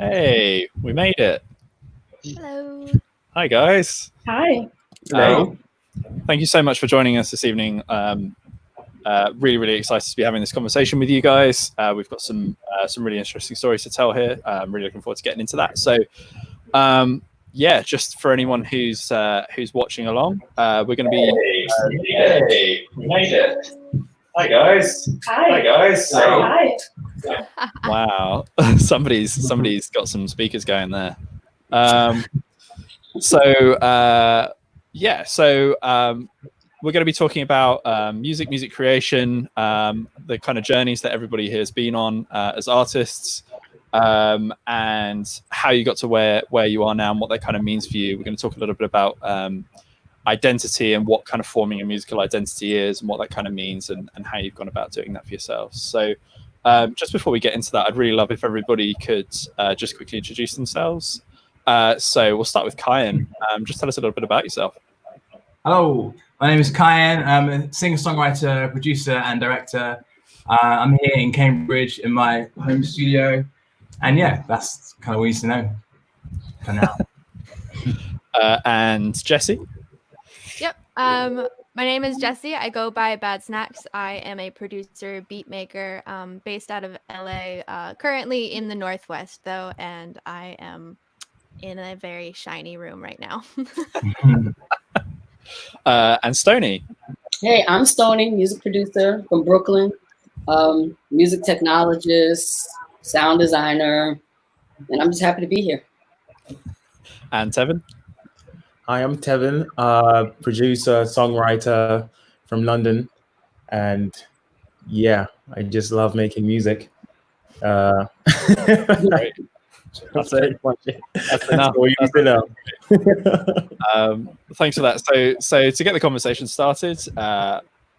Hey, we made it. Hello. Hi, guys. Hi. Thank you so much for joining us this evening. Really excited to be having this conversation with you guys. We've got some really interesting stories to tell here. I'm really looking forward to getting into that. So, yeah, just for anyone who's watching along, we're going to be. Hey, we made it. Hi, guys. Hi. Guys. Hi. Wow, somebody's got some speakers going there. So we're going to be talking about music creation, the kind of journeys that everybody here has been on as artists, and how you got to where you are now and what that kind of means for you. We're going to talk a little bit about identity and what kind of forming a musical identity is and what that kind of means and how you've gone about doing that for yourselves. So just before we get into that, I'd really love if everybody could just quickly introduce themselves. So we'll start with Kyan. Just tell us a little bit about yourself. Hello, my name is Kyan. I'm a singer-songwriter, producer, and director. I'm here in Cambridge in my home studio, and yeah, that's kind of what you need to know for now. And Jessie. Yep. My name is Jessie. I go by Bad Snacks. I am a producer, beat maker, based out of LA. Currently in the Northwest, though, and I am in a very shiny room right now. And Stoni. Hey, I'm Stoni, music producer from Brooklyn, music technologist, sound designer, and I'm just happy to be here. And Tev'n. Hi, I'm Tev'n, producer, songwriter from London, and yeah, I just love making music. Great. That's it. That's enough. All you need to know. Thanks for that. So to get the conversation started,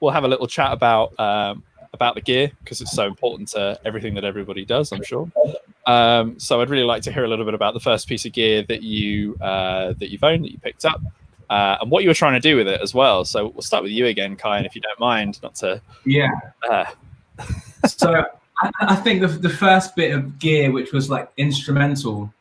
we'll have a little chat about the gear because it's so important to everything that everybody does, I'm sure. So I'd really like to hear a little bit about the first piece of gear that you've owned, that you picked up, and what you were trying to do with it as well. So we'll start with you again, Kyan, if you don't mind. Not to. Yeah. So I think the first bit of gear, which was like instrumental,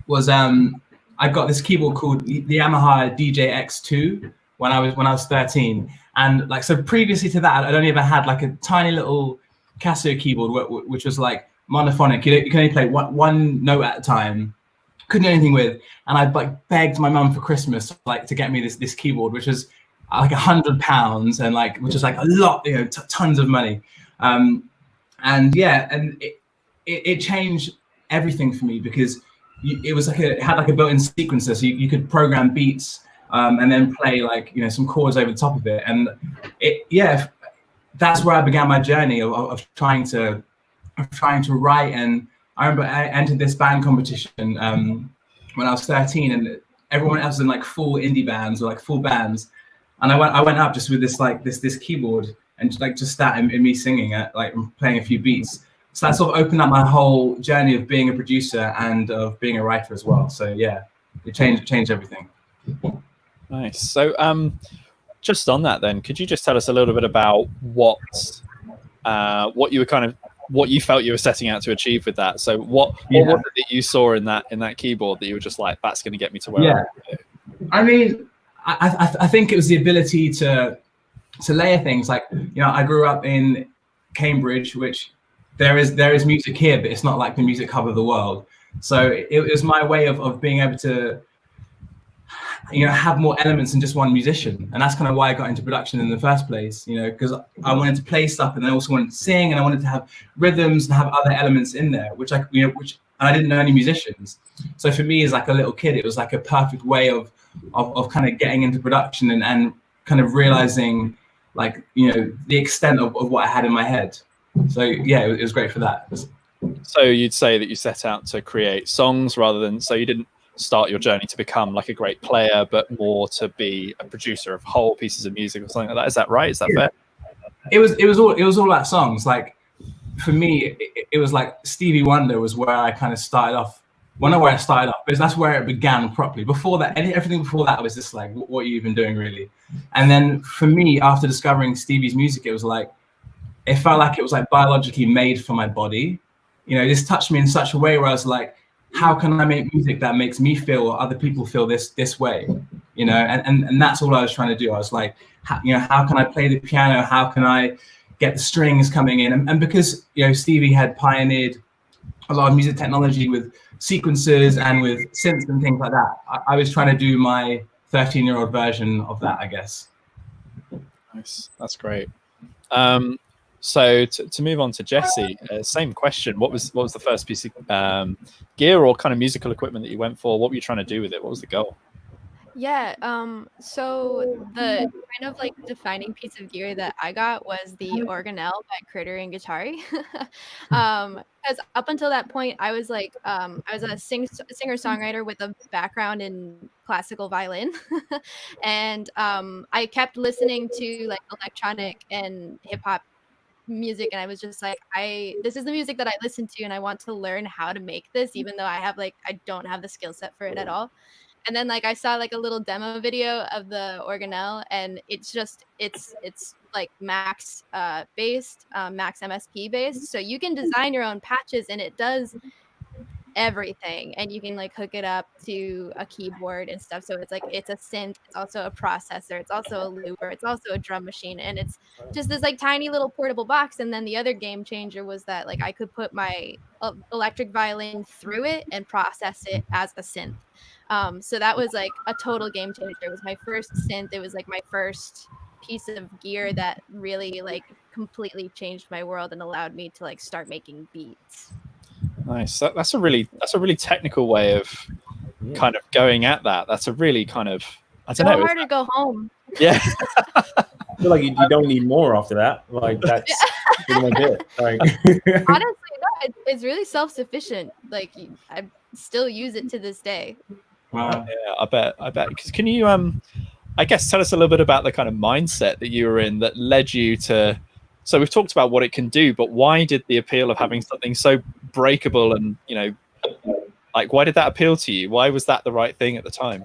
was I got this keyboard called the Yamaha DJ-X2 when I was 13, and like so previously to that, I'd only ever had like a tiny little Casio keyboard, which was like monophonic. You can only play one note at a time. Couldn't do anything with, and I like begged my mum for Christmas like to get me this keyboard, which was like £100 and like which is like a lot, tons of money. And yeah, and it changed everything for me because it was like it had like a built-in sequencer, so you could program beats and then play like some chords over the top of it, and that's where I began my journey of trying to write. And I remember I entered this band competition when I was 13, and everyone else was in like full indie bands or like full bands, and I went up just with this keyboard and just that and me singing it, like playing a few beats. So that sort of opened up my whole journey of being a producer and of being a writer as well. So yeah, it changed everything. Nice. So just on that then, could you just tell us a little bit about what you felt you were setting out to achieve with that? So what was it that you saw in that keyboard that you were just like, that's going to get me to where I want to go? I mean, I think it was the ability to layer things. Like, I grew up in Cambridge, which there is music here, but it's not like the music hub of the world. So it was my way of being able to, have more elements than just one musician. And that's kind of why I got into production in the first place, because I wanted to play stuff and I also wanted to sing and I wanted to have rhythms and have other elements in there, which I didn't know any musicians. So for me as like a little kid, it was like a perfect way of kind of getting into production and kind of realizing like, the extent of what I had in my head. So yeah, it was great for that. So you'd say that you set out to create songs rather than, so you didn't start your journey to become like a great player, but more to be a producer of whole pieces of music or something like that. Is that right? Is that fair? It was all about songs. Like for me, it was like Stevie Wonder was where I kind of started off. Well, not where I started off, but that's where it began properly. Before that, everything before that was just like, what are you even doing, really? And then for me, after discovering Stevie's music, it was like, it felt like it was like biologically made for my body. This touched me in such a way where I was like, how can I make music that makes me feel or other people feel this way, you know? And that's all I was trying to do. I was like, how can I play the piano? How can I get the strings coming in? And because, you know, Stevie had pioneered a lot of music technology with sequencers and with synths and things like that, I was trying to do my 13-year-old version of that, I guess. Nice, that's great. So to move on to Jesse, same question. What was the first piece of gear or kind of musical equipment that you went for? What were you trying to do with it? What was the goal? Yeah, so the kind of like defining piece of gear that I got was the organelle by Critter and Guitari. Because up until that point, I was like, I was a singer-songwriter with a background in classical violin. And I kept listening to like electronic and hip hop music, and I was just like, this is the music that I listen to, and I want to learn how to make this, even though I don't have the skill set for it at all. And then like I saw like a little demo video of the organelle, and it's like Max based, Max MSP based. So you can design your own patches, and it does everything, and you can like hook it up to a keyboard and stuff. So it's like it's a synth, it's also a processor, it's also a looper, it's also a drum machine, and it's just this like tiny little portable box. And then the other game changer was that like I could put my electric violin through it and process it as a synth. So that was like a total game changer. It was my first synth. It was like my first piece of gear that really like completely changed my world and allowed me to like start making beats. Nice. That's a really technical way of kind of going at that. That's a really kind of, I don't know. It's hard to go home. Yeah. I feel like you don't need more after that. Like that's pretty much it. Like honestly, no, it's really self-sufficient. Like I still use it to this day. Wow. Yeah, I bet. Because can you I guess tell us a little bit about the kind of mindset that you were in that led you to. So we've talked about what it can do, but why did the appeal of having something so breakable and, you know, like why did that appeal to you? Why was that the right thing at the time?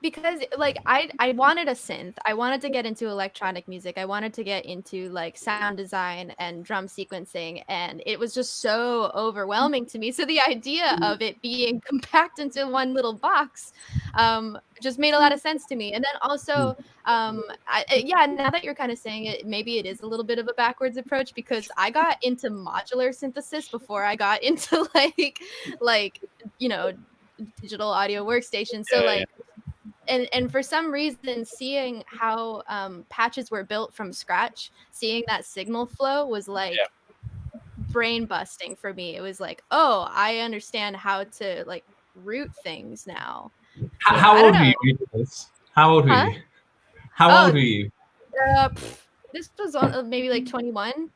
Because like I wanted a synth. I wanted to get into electronic music. I wanted to get into like sound design and drum sequencing, and it was just so overwhelming to me. So the idea of it being compact into one little box just made a lot of sense to me. And then also yeah, now that you're kind of saying it, maybe it is a little bit of a backwards approach, because I got into modular synthesis before I got into like you know, digital audio workstation. So and for some reason, seeing how patches were built from scratch, seeing that signal flow was like brain busting for me. It was like, oh, I understand how to like root things now. How old were you? How old were you? How old were you? This was maybe like 21.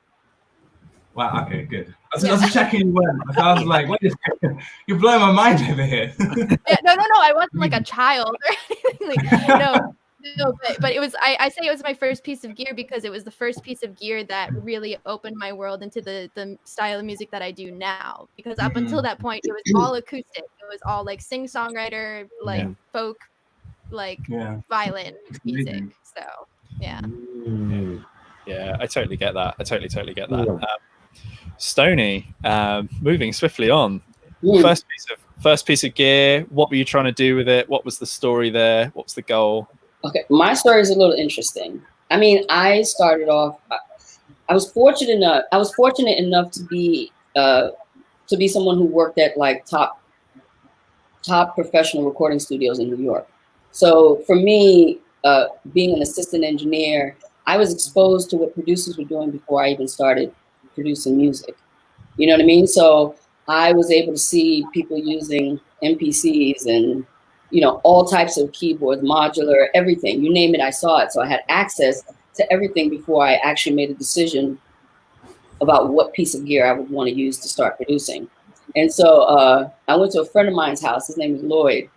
Wow. Okay. Good. I was checking you when. I was like, "Wait a second, you're blowing my mind over here." Yeah, no. I wasn't like a child or anything. Like, no. But it was. I say it was my first piece of gear because it was the first piece of gear that really opened my world into the style of music that I do now. Because up until that point, it was all acoustic. It was all like sing-songwriter, like folk, like violin music. So yeah. Yeah, I totally get that. I totally get that. Stoni, moving swiftly on. First piece of gear. What were you trying to do with it? What was the story there? What was the goal? Okay, my story is a little interesting. I mean, I started off. I was fortunate enough to be someone who worked at like top professional recording studios in New York. So for me, being an assistant engineer, I was exposed to what producers were doing before I even started producing music. You know what I mean? So I was able to see people using MPCs and, you know, all types of keyboards, modular, everything, you name it, I saw it. So I had access to everything before I actually made a decision about what piece of gear I would want to use to start producing. And so I went to a friend of mine's house. His name is Lloyd.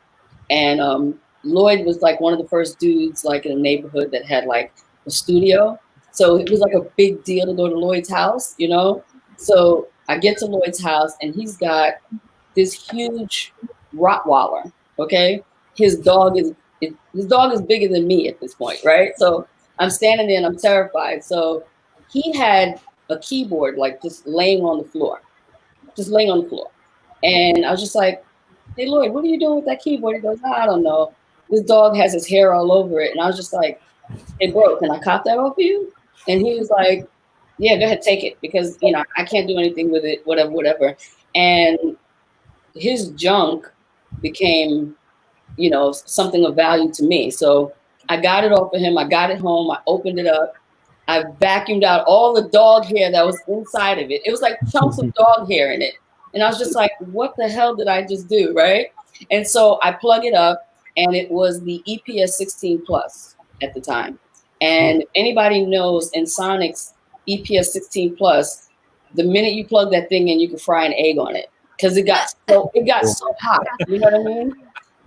And Lloyd was like one of the first dudes like in a neighborhood that had like a studio. So it was like a big deal to go to Lloyd's house, you know? So I get to Lloyd's house and he's got this huge Rottweiler, okay? His dog is bigger than me at this point, right? So I'm standing there and I'm terrified. So he had a keyboard like just laying on the floor. And I was just like, hey, Lloyd, what are you doing with that keyboard? He goes, I don't know. This dog has his hair all over it. And I was just like, hey, bro, can I cop that off of you? And he was like, yeah, go ahead, take it. Because, you know, I can't do anything with it, whatever, whatever. And his junk became, you know, something of value to me. So I got it off of him. I got it home. I opened it up. I vacuumed out all the dog hair that was inside of it. It was like chunks of dog hair in it. And I was just like, what the hell did I just do, right? And so I plug it up, and it was the EPS 16 Plus at the time. And if anybody knows in Sonic's EPS 16 Plus, the minute you plug that thing in, you can fry an egg on it because it got so hot. You know what I mean?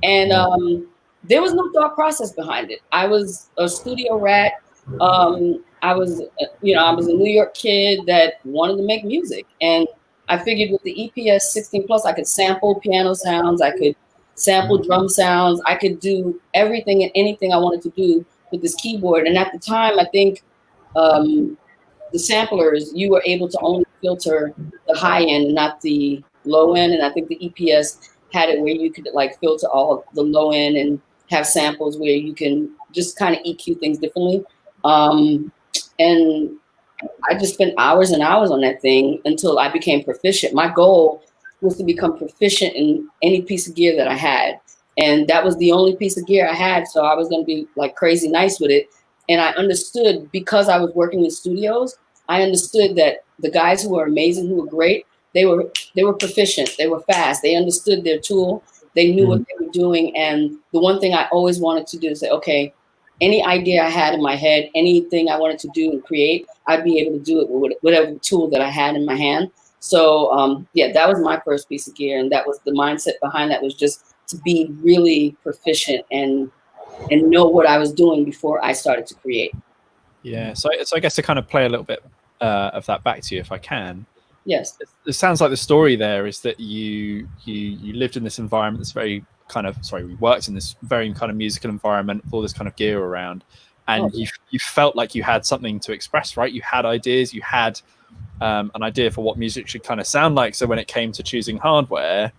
And there was no thought process behind it. I was a studio rat. I was a New York kid that wanted to make music, and I figured with the EPS 16 Plus, I could sample piano sounds, I could sample drum sounds, I could do everything and anything I wanted to do with this keyboard. And at the time, I think the samplers, you were able to only filter the high end, not the low end. And I think the EPS had it where you could like filter all the low end and have samples where you can just kind of EQ things differently. And I just spent hours and hours on that thing until I became proficient. My goal was to become proficient in any piece of gear that I had. And that was the only piece of gear I had. So I was going to be like crazy nice with it. And I understood, because I was working in studios, I understood that the guys who were amazing, who were great, they were proficient. They were fast. They understood their tool. They knew what they were doing. And the one thing I always wanted to do is say, okay, any idea I had in my head, anything I wanted to do and create, I'd be able to do it with whatever tool that I had in my hand. So yeah, that was my first piece of gear. And that was the mindset behind that, was just to be really proficient and know what I was doing before I started to create. Yeah, so I guess to kind of play a little bit of that back to you, if I can. Yes. It sounds like the story there is that you lived in this environment that's very we worked in this very kind of musical environment with all this kind of gear around, and you felt like you had something to express, right? You had ideas, you had an idea for what music should kind of sound like. So when it came to choosing hardware,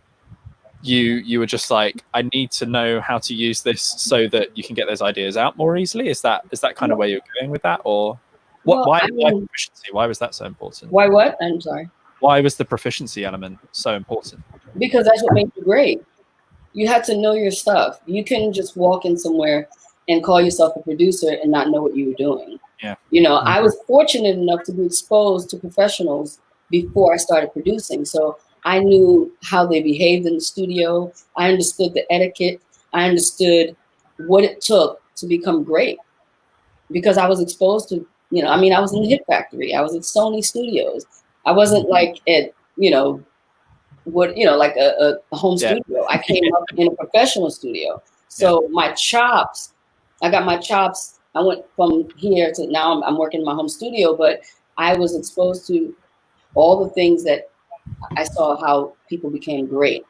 you were just like, I need to know how to use this so that you can get those ideas out more easily. Is that kind of where you're going with that, or what? Why proficiency? Why was that so important? Why what? I'm sorry. Why was the proficiency element so important? Because that's what made you great. You had to know your stuff. You couldn't just walk in somewhere and call yourself a producer and not know what you were doing. Yeah. You know, I was fortunate enough to be exposed to professionals before I started producing. So I knew how they behaved in the studio. I understood the etiquette. I understood what it took to become great, because I was exposed to, you know, I mean, I was in the Hit Factory. I was at Stoni Studios. I wasn't like at, like a home studio. I came up in a professional studio. So my chops, I got my chops. I went from here to now I'm working in my home studio, but I was exposed to all the things that I saw how people became great,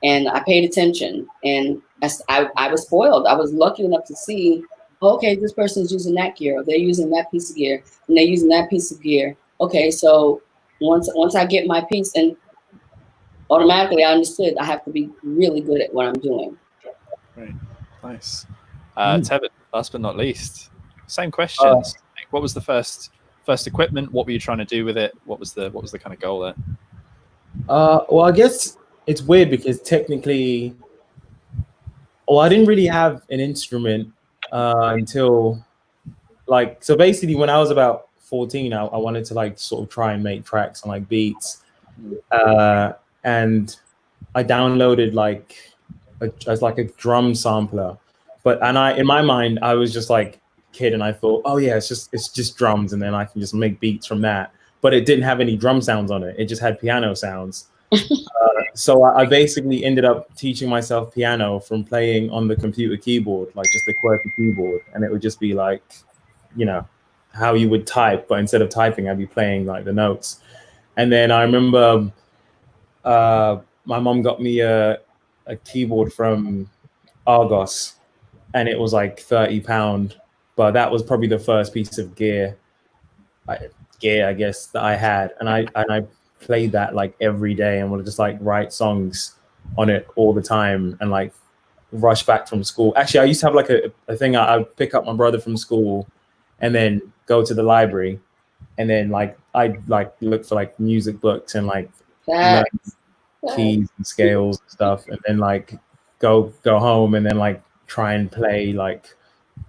and I paid attention, and I was spoiled. I was lucky enough to see, okay, this person's using that gear, or they're using that piece of gear, and they're using that piece of gear. Okay, so once I get my piece, and automatically I understood I have to be really good at what I'm doing. Right, nice. Tev'n, last but not least, same questions. What was the first equipment? What were you trying to do with it? What was the kind of goal there? Well, I guess it's weird because technically, I didn't really have an instrument until so basically when I was about 14, I wanted to like sort of try and make tracks and like beats, and I downloaded a drum sampler, and in my mind I was just like kid, and I thought, oh yeah, it's just drums, and then I can just make beats from that. But it didn't have any drum sounds on it. It just had piano sounds. So I basically ended up teaching myself piano from playing on the computer keyboard, like just the QWERTY keyboard. And it would just be like, how you would type, but instead of typing, I'd be playing like the notes. And then I remember my mom got me a keyboard from Argos, and it was like £30. But that was probably the first piece of gear, I guess, that I had, and I played that like every day and would just like write songs on it all the time and like rush back from school. Actually, I used to have like a thing. I would pick up my brother from school and then go to the library, and then like I'd like look for like music books and like learn keys and scales and stuff, and then like go home and then like try and play, like,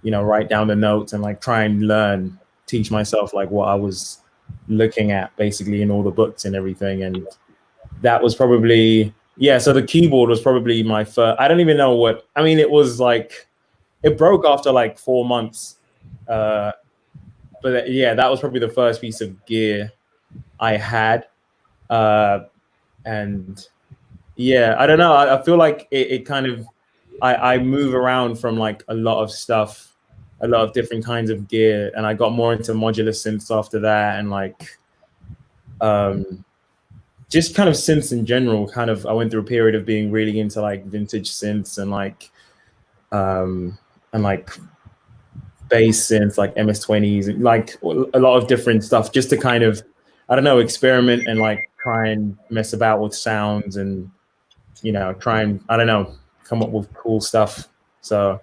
you know, write down the notes and like try and teach myself like what I was looking at basically in all the books and everything. And that was probably, yeah, so the keyboard was probably my first. I don't even know what, I mean, it was like, it broke after like 4 months. But yeah, that was probably the first piece of gear I had. And yeah, I don't know. I feel like it kind of, I move around from like a lot of stuff, a lot of different kinds of gear. And I got more into modular synths after that. And like, just kind of synths in general. Kind of, I went through a period of being really into like vintage synths and like bass synths, like MS-20s, and like a lot of different stuff, just to kind of, I don't know, experiment and like try and mess about with sounds and, you know, try and, I don't know, come up with cool stuff. So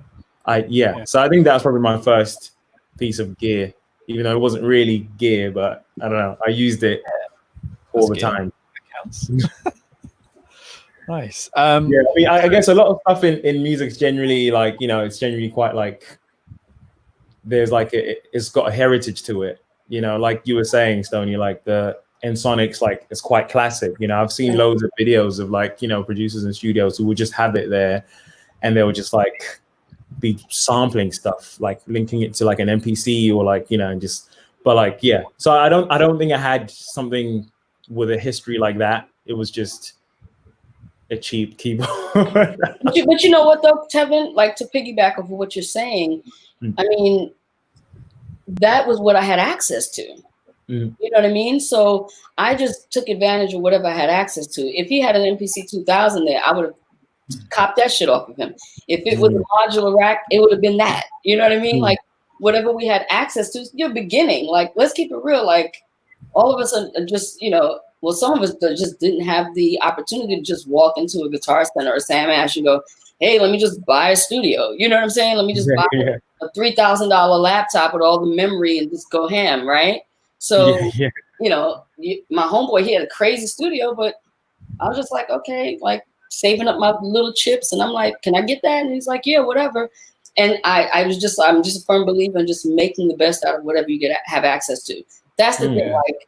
so I think that's probably my first piece of gear, even though it wasn't really gear, but I don't know, I used it all the time. Nice. Yeah, I mean, I guess a lot of stuff in music is generally like, you know, it's generally quite like, there's like, it's got a heritage to it, you know, like you were saying, Stoni, like the Ensonics, like it's quite classic. You know, I've seen loads of videos of like, you know, producers in studios who would just have it there and they would just like be sampling stuff, like linking it to like an MPC or like, you know, and just, but like, yeah. So I don't think I had something with a history like that. It was just a cheap keyboard. but you know what though, Tev'n, like to piggyback off of what you're saying, I mean, that was what I had access to. You know what I mean? So I just took advantage of whatever I had access to. If he had an MPC 2000 there, I would have copped that shit off of him. If it was a modular rack, it would have been that. You know what I mean? Like whatever we had access to, you're beginning. Like, let's keep it real. Like all of us are just, you know, well, some of us just didn't have the opportunity to just walk into a Guitar Center or Sam Ash and go, hey, let me just buy a studio. You know what I'm saying? Let me just buy a $3,000 laptop with all the memory and just go ham, right? So, you know, my homeboy, he had a crazy studio, but I was just like, okay, like saving up my little chips. And I'm like, can I get that? And he's like, yeah, whatever. And I'm just a firm believer in just making the best out of whatever you have access to. That's the thing. Like,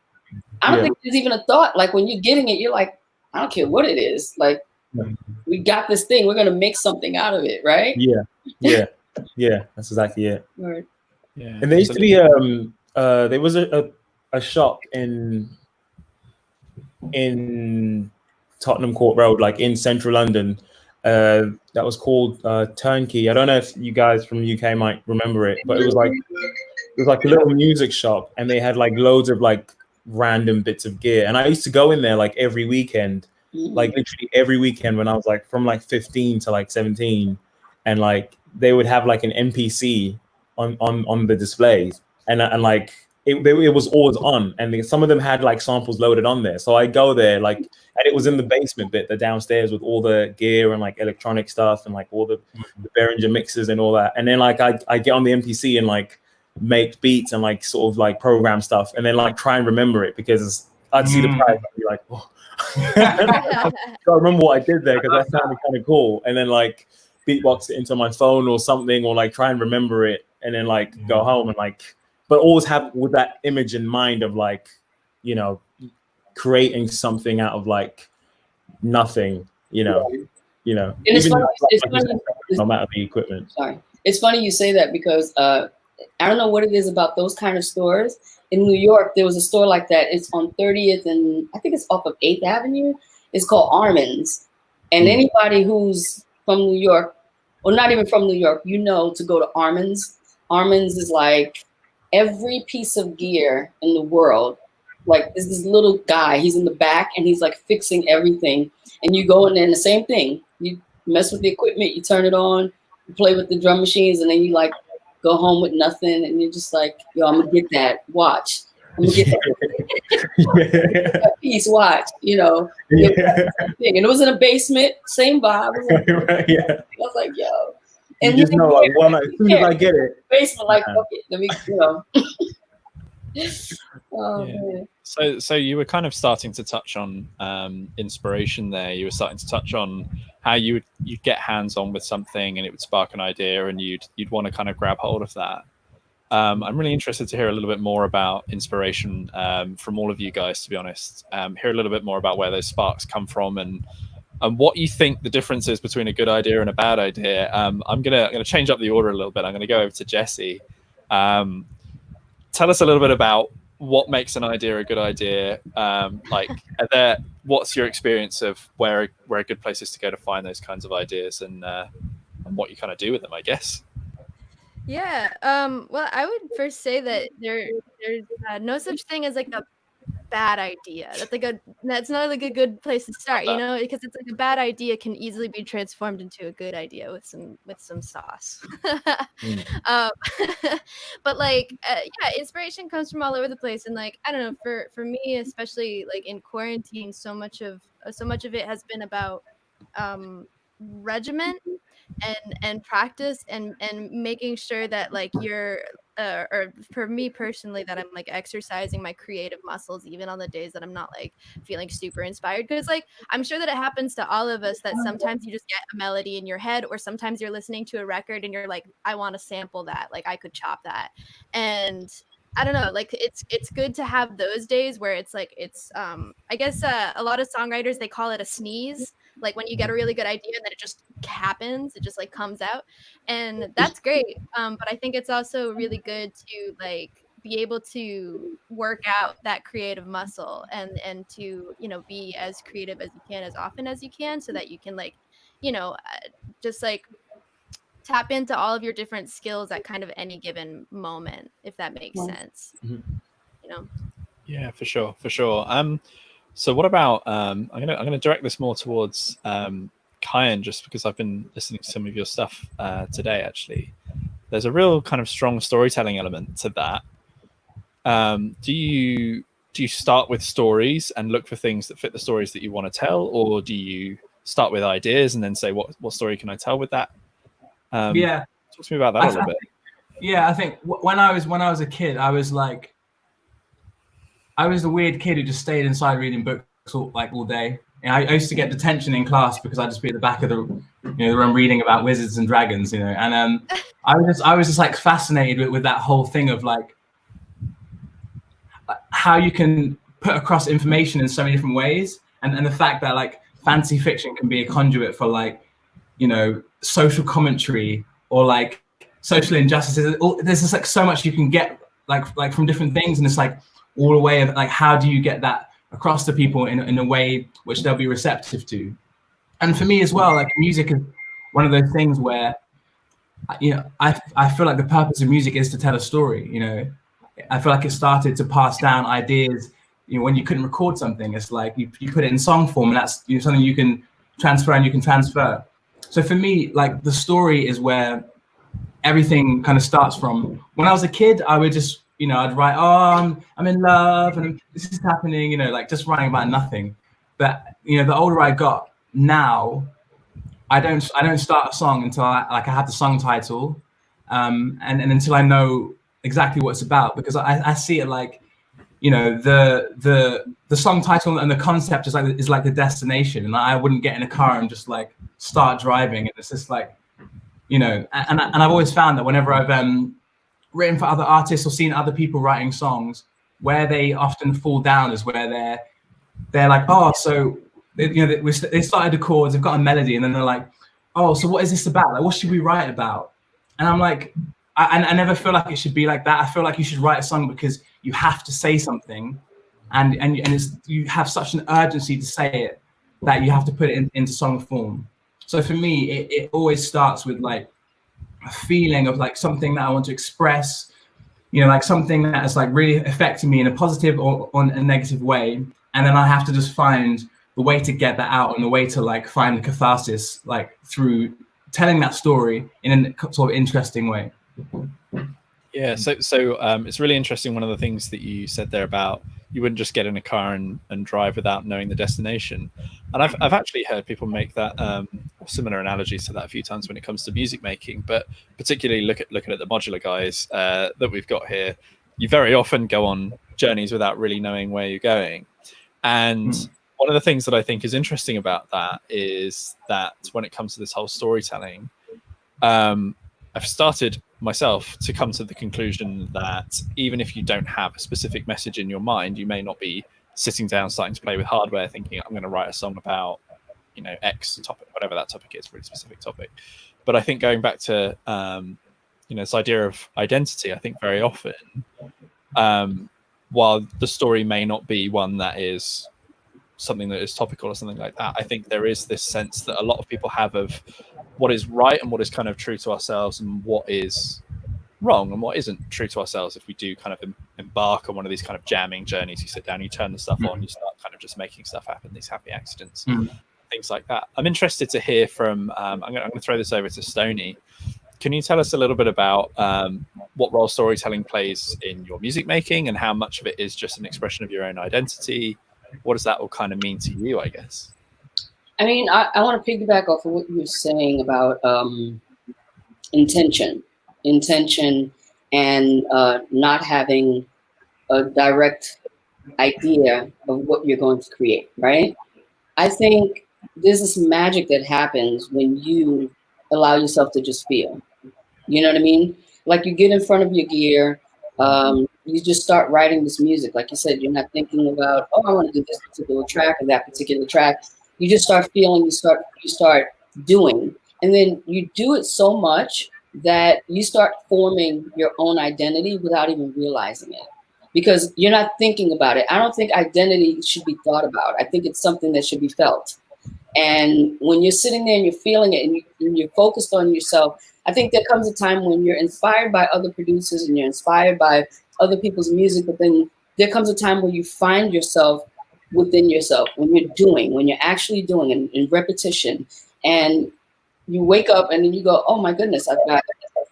I don't think there's even a thought. Like when you're getting it, you're like, I don't care what it is. Like, we got this thing. We're going to make something out of it, right? Yeah, that's exactly it. Right. Yeah. And there used to be, there was a shop in Tottenham Court Road, like in central London, that was called Turnkey. I don't know if you guys from the UK might remember it, but it was like a little music shop, and they had like loads of like random bits of gear. And I used to go in there like every weekend, like literally every weekend when I was like from like 15 to like 17, and like they would have like an MPC on the displays, and like it was always on, and some of them had like samples loaded on there. So I go there like, and it was in the basement bit, the downstairs, with all the gear and like electronic stuff and like all the Behringer mixes and all that. And then like I get on the MPC and like make beats and like sort of like program stuff, and then like try and remember it, because I'd see the price, I'd be like, oh. So I remember what I did there, because that sounded kind of cool, and then like beatbox it into my phone or something, or like try and remember it, and then like go home and like, but always have with that image in mind of like, you know, creating something out of like nothing, you know. And it's funny, no matter the equipment. Sorry, it's funny you say that, because I don't know what it is about those kind of stores. In New York, there was a store like that. It's on 30th and I think it's off of 8th Avenue. It's called Armin's. And anybody who's from New York, or not even from New York, you know to go to Armin's. Armin's is like every piece of gear in the world. Like there's this little guy, he's in the back and he's like fixing everything. And you go in there and the same thing. You mess with the equipment, you turn it on, you play with the drum machines, and then you like go home with nothing, and you're just like, yo, I'm gonna get that watch. I'm gonna get that piece. Watch, you know. Yeah. And it was in a basement, same vibe. I was like, yo. And you just know, like, well, as soon as I get it, basement, like, okay, let me, you know. Oh, man. So you were kind of starting to touch on inspiration there. You were starting to touch on how you'd get hands on with something and it would spark an idea, and you'd want to kind of grab hold of that. I'm really interested to hear a little bit more about inspiration from all of you guys, to be honest. Hear a little bit more about where those sparks come from and what you think the difference is between a good idea and a bad idea. I'm gonna change up the order a little bit. I'm gonna go over to Jesse. Tell us a little bit about what makes an idea a good idea. What's your experience of where a good place is to go to find those kinds of ideas, and what you kind of do with them, I guess. Yeah. Well, I would first say that there's no such thing as like a bad idea. That's not like a good place to start, you know, because it's like a bad idea can easily be transformed into a good idea with some sauce. But like, yeah, inspiration comes from all over the place, and like, I don't know, for me especially, like in quarantine, so much of it has been about regiment and practice and making sure that like you're or for me personally, that I'm like exercising my creative muscles even on the days that I'm not like feeling super inspired, because like I'm sure that it happens to all of us that sometimes you just get a melody in your head, or sometimes you're listening to a record and you're like, I want to sample that, like I could chop that. And I don't know, like it's good to have those days where it's like I guess a lot of songwriters, they call it a sneeze, like when you get a really good idea and then it just happens, it just like comes out, and that's great. But I think it's also really good to like be able to work out that creative muscle and to, you know, be as creative as you can as often as you can, so that you can like, you know, just like tap into all of your different skills at kind of any given moment, if that makes sense. You know. Yeah, for sure. So what about I'm gonna direct this more towards Kyan, just because I've been listening to some of your stuff today. Actually, there's a real kind of strong storytelling element to that. Do you start with stories and look for things that fit the stories that you want to tell, or do you start with ideas and then say what story can I tell with that? Talk to me about that a little bit. Yeah, I think when I was a kid, I was the weird kid who just stayed inside reading books all day. And I used to get detention in class because I'd just be at the back of the room reading about wizards and dragons, you know. And I was just like fascinated with that whole thing of like how you can put across information in so many different ways, and the fact that like fantasy fiction can be a conduit for like, you know, social commentary or like social injustices. There's just like so much you can get like from different things, and it's like all a way of like, how do you get that across to people in a way which they'll be receptive to? And for me as well, like music is one of those things where, you know, I feel like the purpose of music is to tell a story. You know, I feel like it started to pass down ideas. You know, when you couldn't record something, it's like you put it in song form, and that's, you know, something you can transfer. So for me, like the story is where everything kind of starts from. When I was a kid, I would just, you know, I'd write, oh, I'm in love and this is happening, you know, like just writing about nothing. But, you know, the older I got, now I don't start a song until I have the song title, and until I know exactly what it's about, because I see it like, you know, the song title and the concept is like the destination, and I wouldn't get in a car and just like start driving, and it's just like, you know, and I've always found that whenever I've written for other artists or seen other people writing songs, where they often fall down is where they're like, oh, so you know, they started the chords, they've got a melody, and then they're like, oh, so what is this about? Like, what should we write about? And I'm like, I never feel like it should be like that. I feel like you should write a song because you have to say something, and you have such an urgency to say it that you have to put it into song form. So for me, it always starts with like a feeling of like something that I want to express, you know, like something that is like really affecting me in a positive or a negative way. And then I have to just find the way to get that out, and the way to like find the catharsis, like through telling that story in a sort of interesting way. Yeah, so it's really interesting. One of the things that you said there about you wouldn't just get in a car and drive without knowing the destination, and I've actually heard people make that similar analogies to that a few times when it comes to music making. But particularly looking at the modular guys that we've got here, you very often go on journeys without really knowing where you're going. And one of the things that I think is interesting about that is that when it comes to this whole storytelling, I've started myself to come to the conclusion that even if you don't have a specific message in your mind, you may not be sitting down starting to play with hardware thinking I'm going to write a song about, you know, X topic, whatever that topic is, really specific topic. But I think going back to you know, this idea of identity, I think very often while the story may not be one that is something that is topical or something like that, I think there is this sense that a lot of people have of what is right and what is kind of true to ourselves and what is wrong and what isn't true to ourselves if we do kind of embark on one of these kind of jamming journeys. You sit down, you turn the stuff on, you start kind of just making stuff happen, these happy accidents, things like that. I'm interested to hear from, I'm going to throw this over to Stoni. Can you tell us a little bit about what role storytelling plays in your music making and how much of it is just an expression of your own identity? What does that all kind of mean to you, I guess? I mean, I want to piggyback off of what you were saying about intention, and not having a direct idea of what you're going to create, right? I think there's this magic that happens when you allow yourself to just feel. You know what I mean? Like you get in front of your gear, you just start writing this music. Like you said, you're not thinking about, oh, I want to do this particular track or that particular track. You just start feeling, you start doing. And then you do it so much that you start forming your own identity without even realizing it. Because you're not thinking about it. I don't think identity should be thought about. I think it's something that should be felt. And when you're sitting there and you're feeling it and you're focused on yourself, I think there comes a time when you're inspired by other producers and you're inspired by other people's music, but then there comes a time where you find yourself within yourself, when you're actually doing in repetition, and you wake up and then you go, oh my goodness, I've got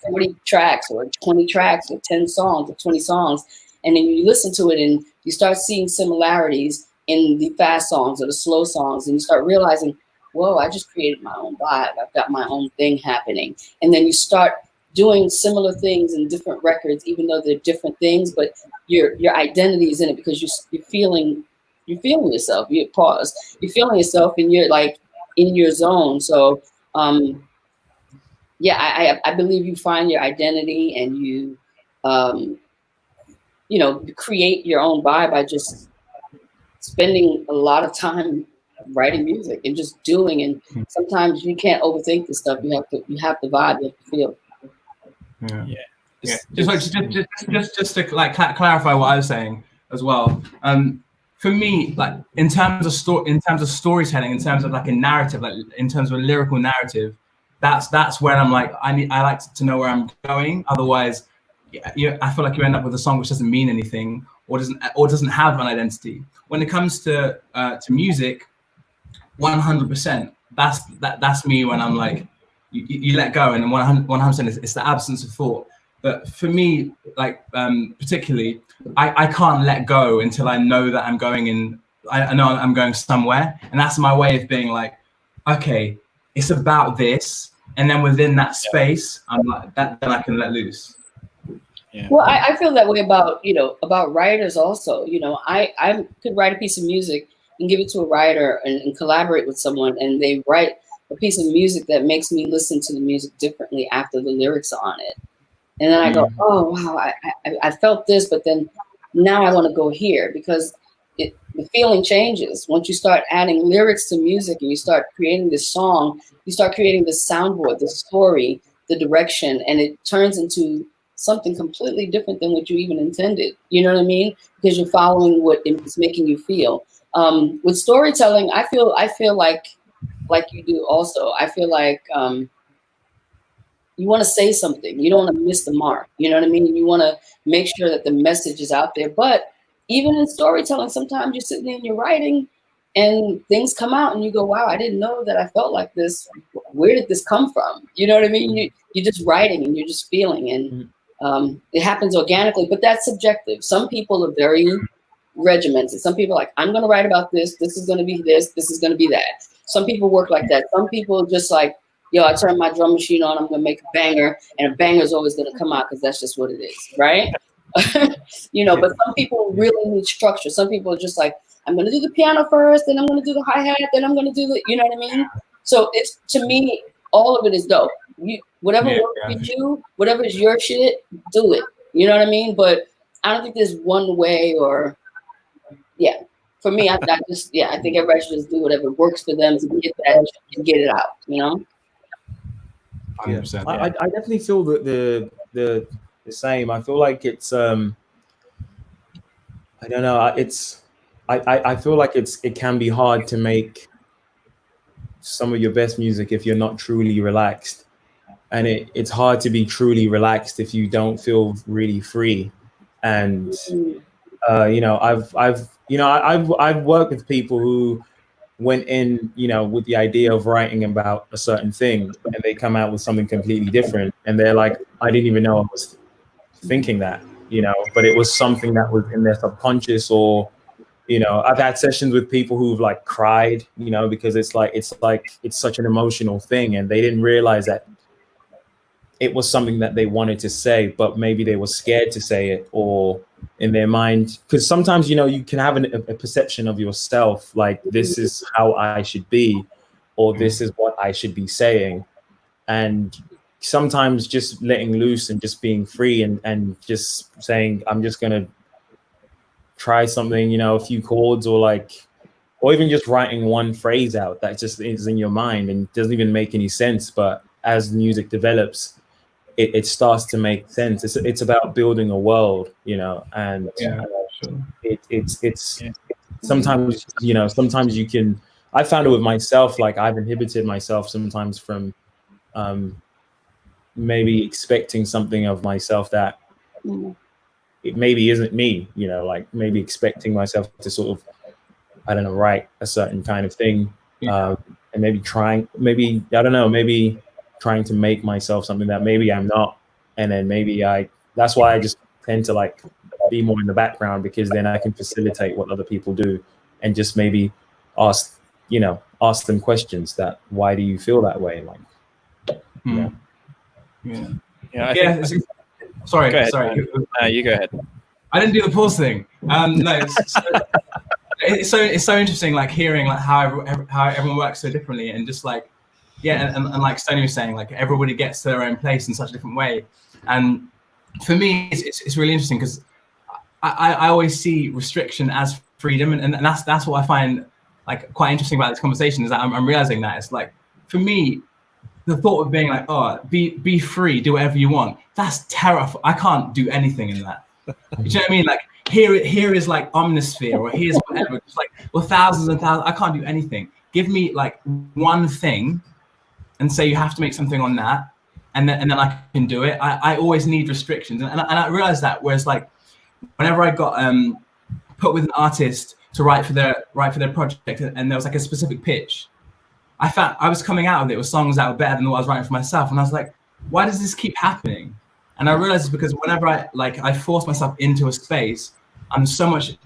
40 tracks or 20 tracks or 10 songs or 20 songs. And then you listen to it and you start seeing similarities in the fast songs or the slow songs, and you start realizing, whoa, I just created my own vibe. I've got my own thing happening. And then you start doing similar things in different records, even though they're different things, but your identity is in it because you're feeling yourself. You're feeling yourself and you're like in your zone. So yeah, I believe you find your identity and you you know, create your own vibe by just spending a lot of time writing music and just doing. And sometimes you can't overthink this stuff. You have the vibe, you have to feel. Yeah. Just to like clarify what I was saying as well. For me, like in terms of storytelling, in terms of like a narrative, like in terms of a lyrical narrative, that's where I'm like, I like to know where I'm going. Otherwise, I feel like you end up with a song which doesn't mean anything or doesn't have an identity. When it comes to music, 100%. That's me when I'm like, you let go, and 100% it's the absence of thought. But for me, like particularly, I can't let go until I know that I'm going in. I know I'm going somewhere, and that's my way of being like, okay, it's about this, and then within that space, I'm like that. Then I can let loose. Yeah. Well, I feel that way about writers also. You know, I could write a piece of music and give it to a writer and collaborate with someone, and they write a piece of music that makes me listen to the music differently after the lyrics are on it. And then I go, oh, wow, I felt this, but then now I want to go here because the feeling changes. Once you start adding lyrics to music and you start creating this song, you start creating this soundboard, the story, the direction, and it turns into something completely different than what you even intended. You know what I mean? Because you're following what it's making you feel. With storytelling, I feel like you do also. I feel like you want to say something. You don't want to miss the mark. You know what I mean? You want to make sure that the message is out there. But even in storytelling, sometimes you're sitting there and you're writing and things come out and you go, wow, I didn't know that I felt like this. Where did this come from? You know what I mean? You're just writing and you're just feeling. And It happens organically, but that's subjective. Some people are very regimented. Some people are like, I'm going to write about this. This is going to be this. This is going to be that. Some people work like that. Some people just like, yo, I turn my drum machine on. I'm going to make a banger, and a banger is always going to come out because that's just what it is, right? You know, but some people really need structure. Some people are just like, I'm going to do the piano first, then I'm going to do the hi-hat, then I'm going to do the, you know what I mean? So it's, to me, all of it is dope. Whatever works for you, whatever is your shit, do it. You know what I mean? But I don't think there's one way or, for me, I think everybody should just do whatever works for them to get that and get it out, you know? 100%. I definitely feel that the same. I feel like it's I don't know. I feel like it can be hard to make some of your best music if you're not truly relaxed, and it's hard to be truly relaxed if you don't feel really free. And you know, I've worked with people who went in, you know, with the idea of writing about a certain thing, and they come out with something completely different, and they're like, I didn't even know I was thinking that, you know, but it was something that was in their subconscious. Or, you know, I've had sessions with people who've like cried, you know, because it's such an emotional thing, and they didn't realize that it was something that they wanted to say, but maybe they were scared to say it, or in their mind, because sometimes, you know, you can have a perception of yourself, like this is how I should be, or this is what I should be saying. And sometimes just letting loose and just being free and just saying, I'm just going to try something, you know, a few chords, or even just writing one phrase out that just is in your mind and doesn't even make any sense. But as music develops, it starts to make sense. It's about building a world, you know, and it's sometimes, you know, sometimes you can, I found it with myself, like I've inhibited myself sometimes from maybe expecting something of myself that it maybe isn't me, you know, like maybe expecting myself to sort of, I don't know, write a certain kind of thing, and maybe trying to make myself something that maybe I'm not. And then that's why I just tend to like be more in the background, because then I can facilitate what other people do and just maybe ask them questions that, why do you feel that way? Like, Sorry. You go ahead. I didn't do the pause thing. No, it's so interesting, like hearing like how everyone works so differently, and just like, and like Stoni was saying, like everybody gets to their own place in such a different way. And for me, it's really interesting, because I always see restriction as freedom, and that's what I find like quite interesting about this conversation, is that I'm realizing that it's like, for me, the thought of being like, oh, be free, do whatever you want, that's terrifying. I can't do anything in that. You know what I mean? Like here is like omnisphere, or here's whatever. It's like, well, thousands and thousands. I can't do anything. Give me like one thing, and say you have to make something on that, and then I can do it. I always need restrictions, and I realized that. Whereas like, whenever I got put with an artist to write for their project, and there was like a specific pitch, I found I was coming out of it with songs that were better than what I was writing for myself, and I was like, why does this keep happening? And I realized it's because whenever I force myself into a space, I'm so much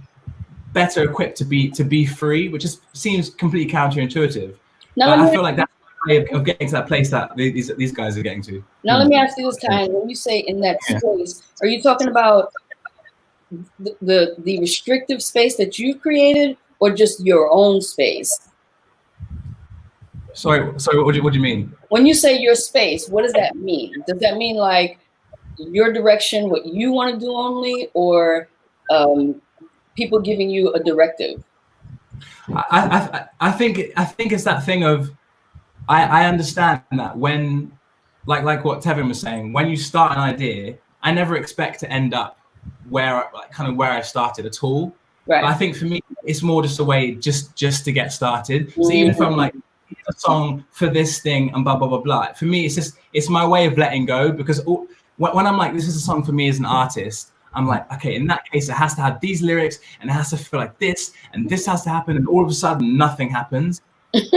better equipped to be free, which just seems completely counterintuitive. But I feel like that's the way of getting to that place that these guys are getting to. Now let me ask you this, Kyan. When you say in that space, are you talking about the restrictive space that you've created, or just your own space? Sorry. What do you mean? When you say your space, what does that mean? Does that mean like your direction, what you want to do only, or people giving you a directive? I think it's that thing of, I understand that when, like what Tev'n was saying, when you start an idea, I never expect to end up where I started at all. Right. But I think for me, it's more just a way just to get started. So even from like a song for this thing and blah blah blah blah, for me it's my way of letting go, because when I'm like, this is a song for me as an artist, I'm like, okay, in that case, it has to have these lyrics, and it has to feel like this, and this has to happen, and all of a sudden nothing happens.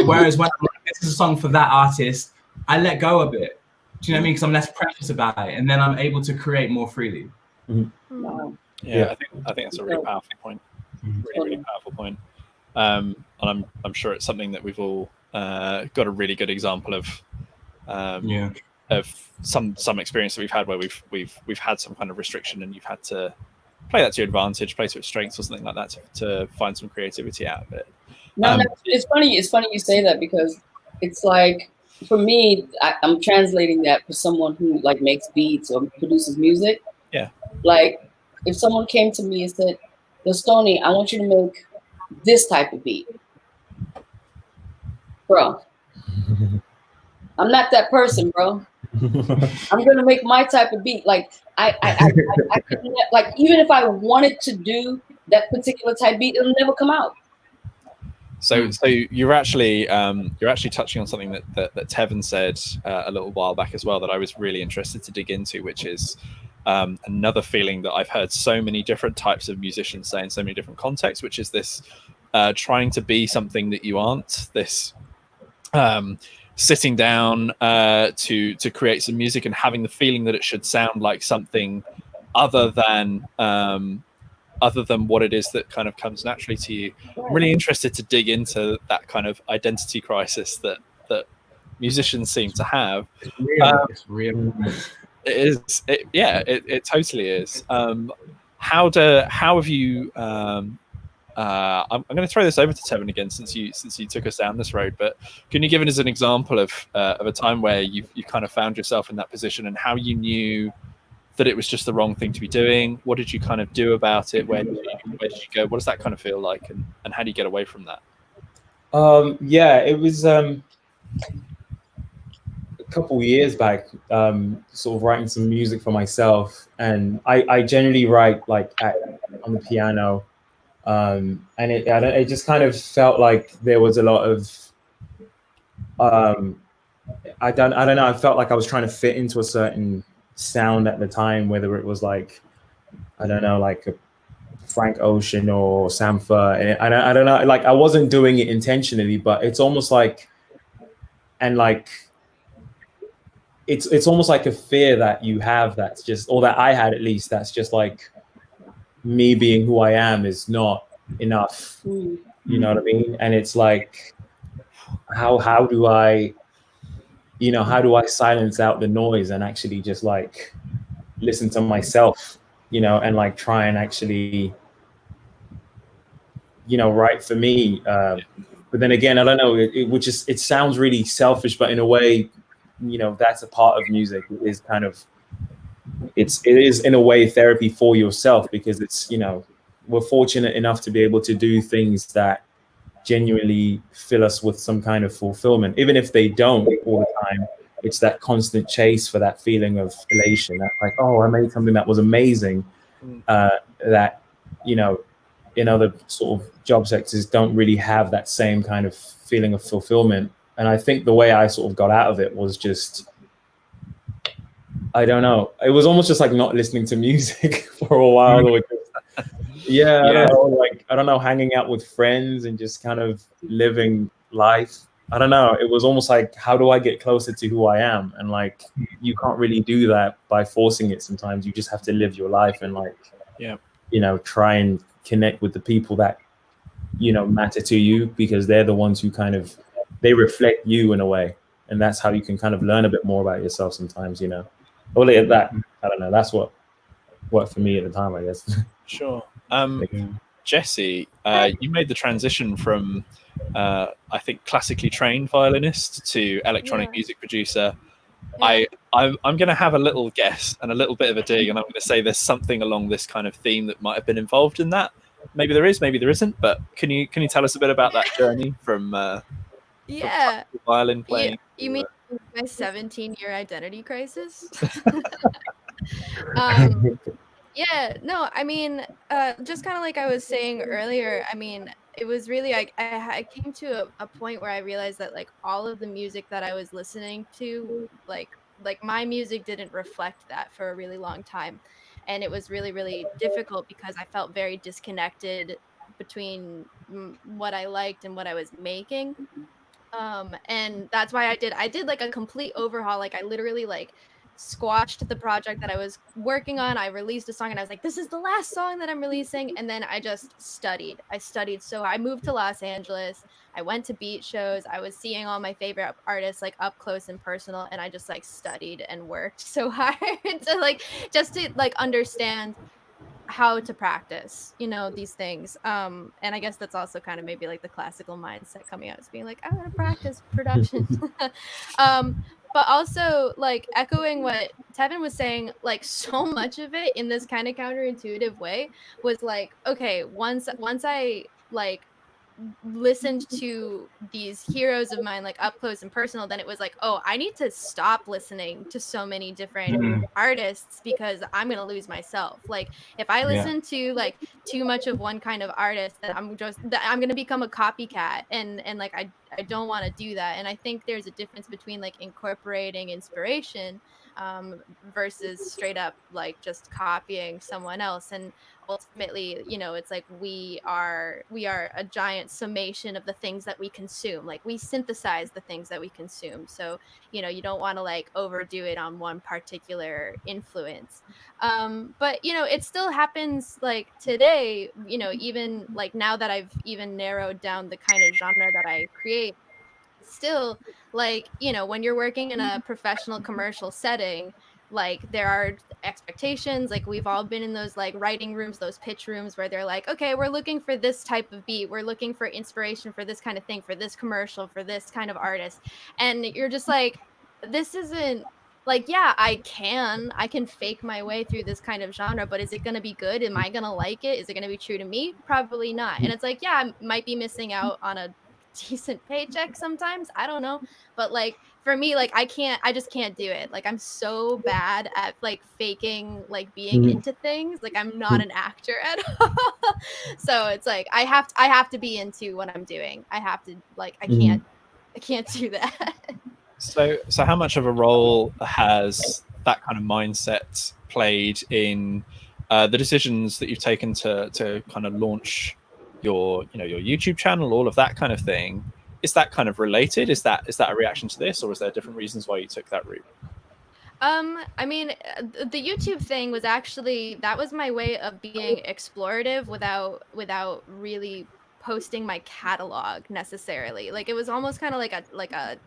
Whereas when I'm like, this is a song for that artist, I let go a bit, Do you know what I mean? Because I'm less precious about it, and then I'm able to create more freely. Wow. Yeah, I think that's a really powerful point. Really powerful point. And I'm sure it's something that we've all got a really good example of. Of some experience that we've had where we've had some kind of restriction, and you've had to play that to your advantage, play to its strengths or something like that to find some creativity out of it. No, it's funny. It's funny you say that, because it's like, for me, I'm translating that for someone who like makes beats or produces music. Yeah. Like, if someone came to me and said, "Yo, Stoni, I want you to make this type of beat," bro. I'm not that person, bro. I'm gonna make my type of beat. Like I like, even if I wanted to do that particular type beat, it'll never come out. So you're actually touching on something that Tev'n said a little while back as well that I was really interested to dig into, which is another feeling that I've heard so many different types of musicians say in so many different contexts, which is this trying to be something that you aren't. This sitting down to create some music and having the feeling that it should sound like something other than what it is that kind of comes naturally to you. I'm really interested to dig into that kind of identity crisis that musicians seem to have. It's real. It is. It totally is. How have you? I'm going to throw this over to Tev'n again, since you took us down this road. But can you give us an example of a time where you kind of found yourself in that position, and how you knew that it was just the wrong thing to be doing? What did you kind of do about it? Where did you go? What does that kind of feel like, and how do you get away from that? Yeah, it was a couple of years back, sort of writing some music for myself, and I generally write like on the piano. And it just kind of felt like there was a lot of I don't know. I felt like I was trying to fit into a certain sound at the time, whether it was like, I don't know, like a Frank Ocean or Sampha. And I don't know. Like, I wasn't doing it intentionally, but it's almost like, and like, it's almost like a fear that you have that's just, or that I had at least, that's just like, me being who I am is not enough. You know what I mean? And it's like, how do I silence out the noise and actually just like listen to myself, and like try and actually, write for me. But then again, I don't know, it sounds really selfish, but in a way, that's a part of music, is kind of, it is in a way therapy for yourself, because it's, we're fortunate enough to be able to do things that genuinely fill us with some kind of fulfillment, even if they don't all the time. It's that constant chase for that feeling of elation, that like, oh, I made something that was amazing, that, in other sort of job sectors don't really have that same kind of feeling of fulfillment. And I think the way I sort of got out of it was just, I don't know, it was almost just like not listening to music for a while, or just, I don't know, hanging out with friends and just kind of living life. I don't know. It was almost like, how do I get closer to who I am? And like, you can't really do that by forcing it. Sometimes you just have to live your life and like, try and connect with the people that, matter to you, because they're the ones who kind of, they reflect you in a way. And that's how you can kind of learn a bit more about yourself sometimes, Or like that, I don't know. That's what worked for me at the time, I guess. Sure. Jesse, you made the transition from, I think, classically trained violinist to electronic music producer. I'm going to have a little guess and a little bit of a dig, and I'm going to say there's something along this kind of theme that might have been involved in that. Maybe there is, maybe there isn't. But can you tell us a bit about that journey from violin playing? You mean my 17-year identity crisis? Yeah, no, I mean, just kind of like I was saying earlier, I mean, it was really like I came to a point where I realized that like all of the music that I was listening to, like my music didn't reflect that for a really long time. And it was really, really difficult because I felt very disconnected between what I liked and what I was making. And that's why I did like a complete overhaul. Like I literally like squashed the project that I was working on. I released a song and I was like, this is the last song that I'm releasing. And then I just studied. I studied. So I moved to Los Angeles. I went to beat shows. I was seeing all my favorite artists like up close and personal. And I just like studied and worked so hard to like just to like understand how to practice, you know, these things. And I guess that's also kind of maybe like the classical mindset coming out, as being like, I want to practice production. But also like echoing what Tev'n was saying, like so much of it in this kind of counterintuitive way was like, okay, once I like listened to these heroes of mine like up close and personal, then it was like, oh, I need to stop listening to so many different artists because I'm gonna lose myself. Like if I listen to like too much of one kind of artist, that I'm gonna become a copycat, and like I don't want to do that. And I think there's a difference between like incorporating inspiration versus straight up like just copying someone else. And ultimately, you know, it's like we are a giant summation of the things that we consume. Like we synthesize the things that we consume. So, you know, you don't want to like overdo it on one particular influence. But you know, it still happens like today, you know, even like now that I've even narrowed down the kind of genre that I create, still, like, you know, when you're working in a professional commercial setting, like there are expectations. Like we've all been in those like writing rooms, those pitch rooms where they're like, okay, we're looking for this type of beat, we're looking for inspiration for this kind of thing, for this commercial, for this kind of artist. And you're just like, this isn't like, yeah, I can fake my way through this kind of genre, but is it going to be good? Am I going to like it? Is it going to be true to me? Probably not. And it's like, yeah, I might be missing out on a decent paycheck sometimes, I don't know. But like for me, like I just can't do it. Like I'm so bad at like faking like being into things. Like I'm not an actor at all. So it's like I have to be into what I'm doing. I have to like I can't do that. So how much of a role has that kind of mindset played in the decisions that you've taken to kind of launch your, you know, your YouTube channel, all of that kind of thing? Is that kind of related? Is that a reaction to this, or is there different reasons why you took that route? I mean, the YouTube thing was actually, that was my way of being explorative without really posting my catalog necessarily. Like it was almost kind of like a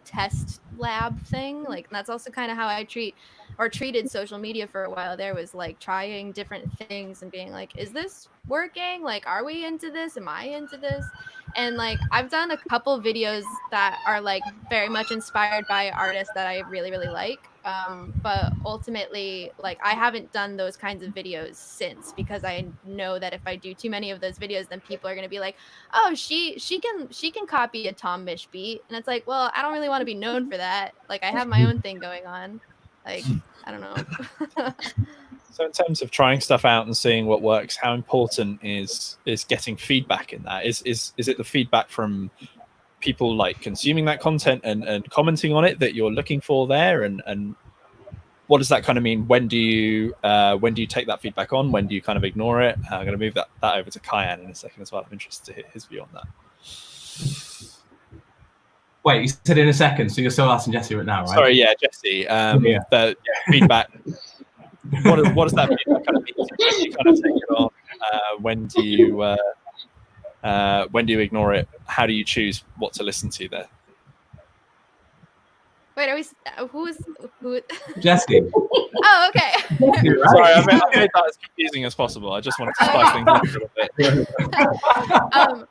test lab thing. Like that's also kind of how I treated social media for a while. There was like trying different things and being like, is this working? Like, are we into this? Am I into this? And like I've done a couple videos that are like very much inspired by artists that I really like, but ultimately like I haven't done those kinds of videos since, because I know that if I do too many of those videos, then people are going to be like, oh, she can copy a Tom Misch beat. And it's like, well, I don't really want to be known for that. Like I have my own thing going on. Like I don't know. So in terms of trying stuff out and seeing what works, how important is getting feedback in that? Is it the feedback from people like consuming that content and commenting on it that you're looking for there? And what does that kind of mean? When do you take that feedback on? When do you kind of ignore it? I'm going to move that over to Kyan in a second as well. I'm interested to hear his view on that. Wait, you said in a second, so you're still asking Jesse right now, right? Sorry, yeah, Jesse. The feedback. What does that feedback kind of mean? When do you kind of take it on? When do you ignore it? How do you choose what to listen to there? Wait, are we? Who? Jesse. Oh, okay. Sorry, I made that as confusing as possible. I just wanted to spice things up a little bit.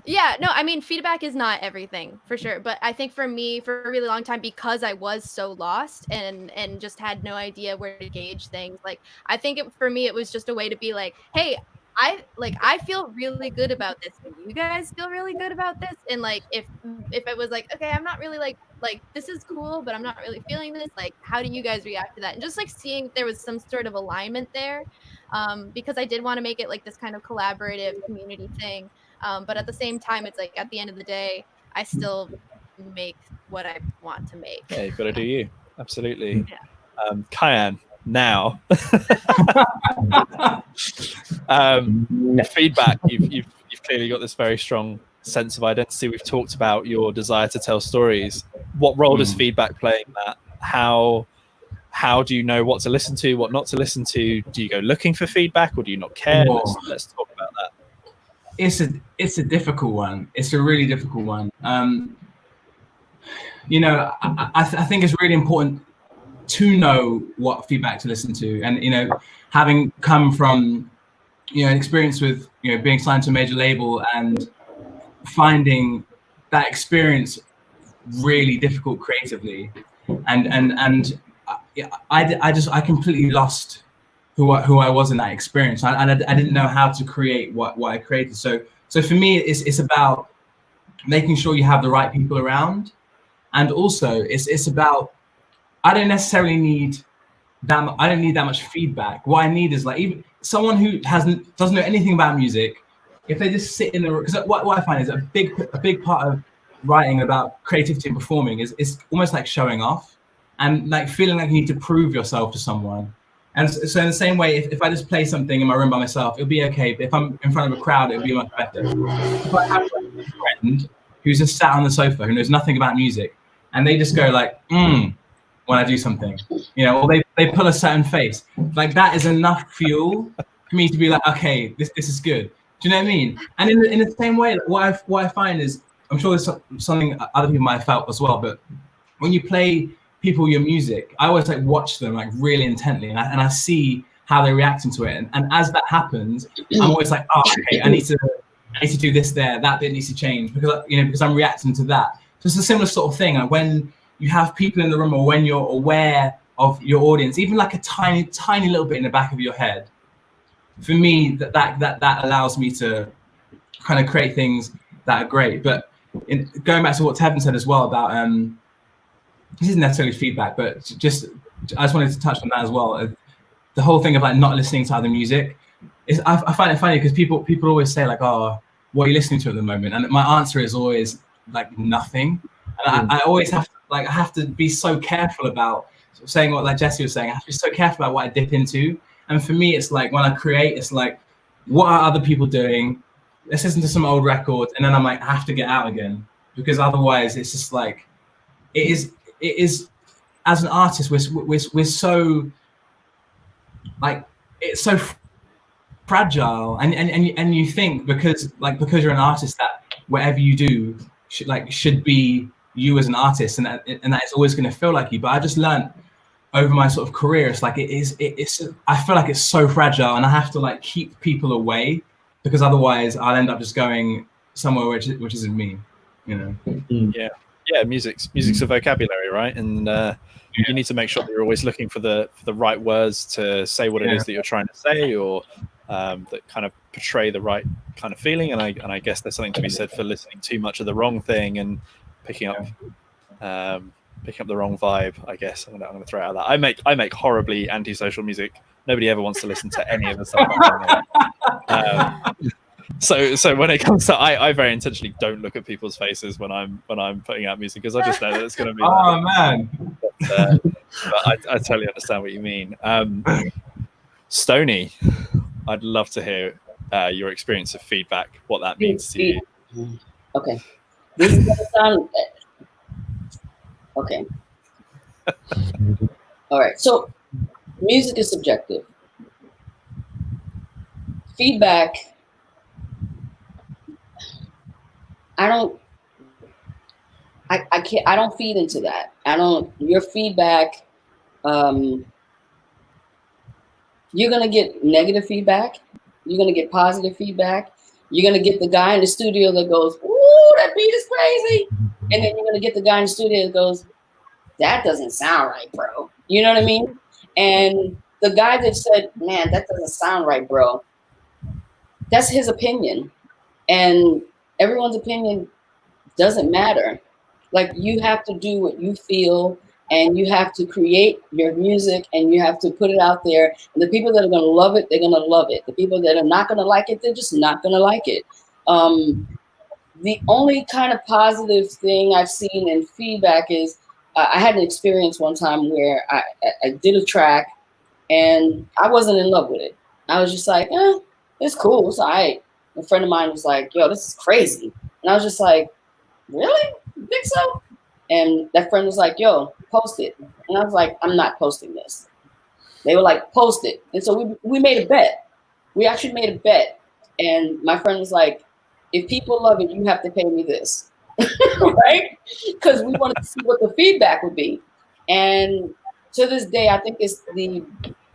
Yeah, no, I mean, feedback is not everything, for sure. But I think for me, for a really long time, because I was so lost and just had no idea where to gauge things, like, I think for me, it was just a way to be like, hey, I feel really good about this. And you guys feel really good about this. And like, if it was like, okay, I'm not really like this is cool, but I'm not really feeling this. Like, how do you guys react to that? And just like seeing if there was some sort of alignment there, because I did want to make it like this kind of collaborative community thing. But at the same time, it's like at the end of the day, I still make what I want to make. Yeah, you've got to do you. Absolutely. Yeah. Kyan, now. Feedback. You've clearly got this very strong sense of identity. We've talked about your desire to tell stories. What role does feedback play in that? How do you know what to listen to, what not to listen to? Do you go looking for feedback, or do you not care? Let's talk about that. It's a difficult one. It's a really difficult one. You know, I think it's really important to know what feedback to listen to, and you know, having come from, you know, an experience with, you know, being signed to a major label and finding that experience really difficult creatively, and I completely lost who I was in that experience. I didn't know how to create what I created. So for me, it's about making sure you have the right people around, and also it's about, I don't necessarily need that. I don't need that much feedback. What I need is like, even someone who doesn't know anything about music, if they just sit in the room, because what I find is a big part of writing about creativity and performing is almost like showing off and like feeling like you need to prove yourself to someone. And so in the same way, if I just play something in my room by myself, it'll be okay. But if I'm in front of a crowd, it'll be much better. If I have a friend who's just sat on the sofa, who knows nothing about music, and they just go like, when I do something, you know, or they pull a certain face, like that is enough fuel for me to be like, okay, this is good. Do you know what I mean? And in the same way, what I find is, I'm sure there's something other people might have felt as well, but when you play people your music, I always like watch them like really intently, and I see how they're reacting to it. And as that happens, I'm always like, oh, okay, I need to do this there, that bit needs to change, because I'm reacting to that. So it's a similar sort of thing. Like when you have people in the room, or when you're aware of your audience, even like a tiny little bit in the back of your head, for me, that allows me to kind of create things that are great. But going back to what Tev'n said as well about, this isn't necessarily feedback, but I just wanted to touch on that as well. The whole thing of like not listening to other music is, I find it funny because people always say like, oh, what are you listening to at the moment? And my answer is always like nothing. And I always have to, like, I have to be so careful about saying what, like Jesse was saying, I have to be so careful about what I dip into. And for me, it's like when I create, it's like, what are other people doing? Let's listen to some old records, and then I'm like, I have to get out again, because otherwise it's just like, it is as an artist, we're so like, it's so fragile, and you think because you're an artist that whatever you do should be you as an artist, and that it's always going to feel like you. But I just learned over my sort of career, it's like it's I feel like it's so fragile, and I have to like keep people away, because otherwise I'll end up just going somewhere which isn't me, you know. Yeah, music's a vocabulary, right? And you need to make sure that you're always looking for the right words to say what it is that you're trying to say, or that kind of portray the right kind of feeling. And I guess there's something to be said for listening too much of the wrong thing and picking up the wrong vibe. I guess I'm gonna throw out that I make horribly antisocial music. Nobody ever wants to listen to any of the stuff I'm doing. So when it comes to, I very intentionally don't look at people's faces when I'm putting out music, because I just know that it's going to be. Oh man! But I totally understand what you mean. Stoni, I'd love to hear your experience of feedback, what that means to you. Okay, this is gonna sound okay. All right, so music is subjective. Feedback, I don't feed into that. Your feedback, you're gonna get negative feedback, you're gonna get positive feedback, you're gonna get the guy in the studio that goes, ooh, that beat is crazy. And then you're gonna get the guy in the studio that goes, that doesn't sound right, bro. You know what I mean? And the guy that said, man, that doesn't sound right, bro, that's his opinion. And everyone's opinion doesn't matter. Like, you have to do what you feel, and you have to create your music, and you have to put it out there. And the people that are going to love it, they're going to love it. The people that are not going to like it, they're just not going to like it. The only kind of positive thing I've seen in feedback is I had an experience one time where I did a track and I wasn't in love with it. I was just like, it's cool, it's all right. A friend of mine was like, yo, this is crazy. And And I was just like, really? You think so? And that friend was like, yo, post it. And I was like, I'm not posting this. They were like, post it. And so we made a bet. We actually made a bet. And my friend was like, if people love it, you have to pay me this. Right? Because we wanted to see what the feedback would be. And to this day, I think it's the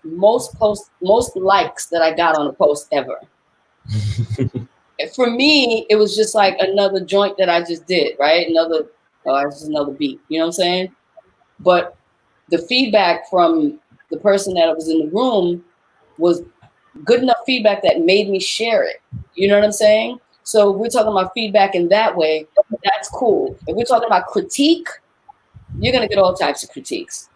most likes that I got on a post ever. For me, it was just like another joint that I just did, right? It's just another beat. You know what I'm saying? But the feedback from the person that was in the room was good enough feedback that made me share it. You know what I'm saying? So if we're talking about feedback in that way, that's cool. If we're talking about critique, you're going to get all types of critiques.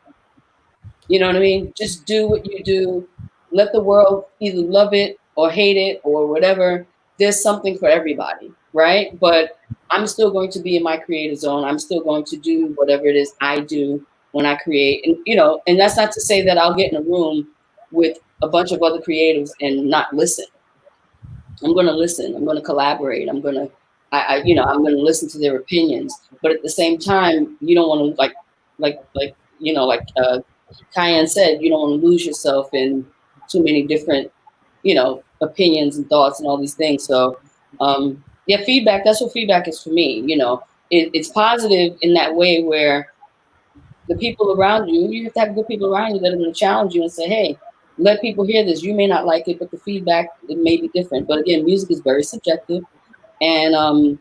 You know what I mean? Just do what you do. Let the world either love it or hate it or whatever. There's something for everybody, right? But I'm still going to be in my creative zone. I'm still going to do whatever it is I do when I create. And, you know, and that's not to say that I'll get in a room with a bunch of other creatives and not listen. I'm going to listen. I'm going to collaborate. I'm going to, I'm going to listen to their opinions. But at the same time, you don't want to like Kyan said, you don't want to lose yourself in too many different, opinions and thoughts and all these things. So, feedback, that's what feedback is for me. You know, it's positive in that way where the people around you have to have good people around you that are going to challenge you and say, hey, let people hear this. You may not like it, but the feedback, it may be different. But again, music is very subjective. And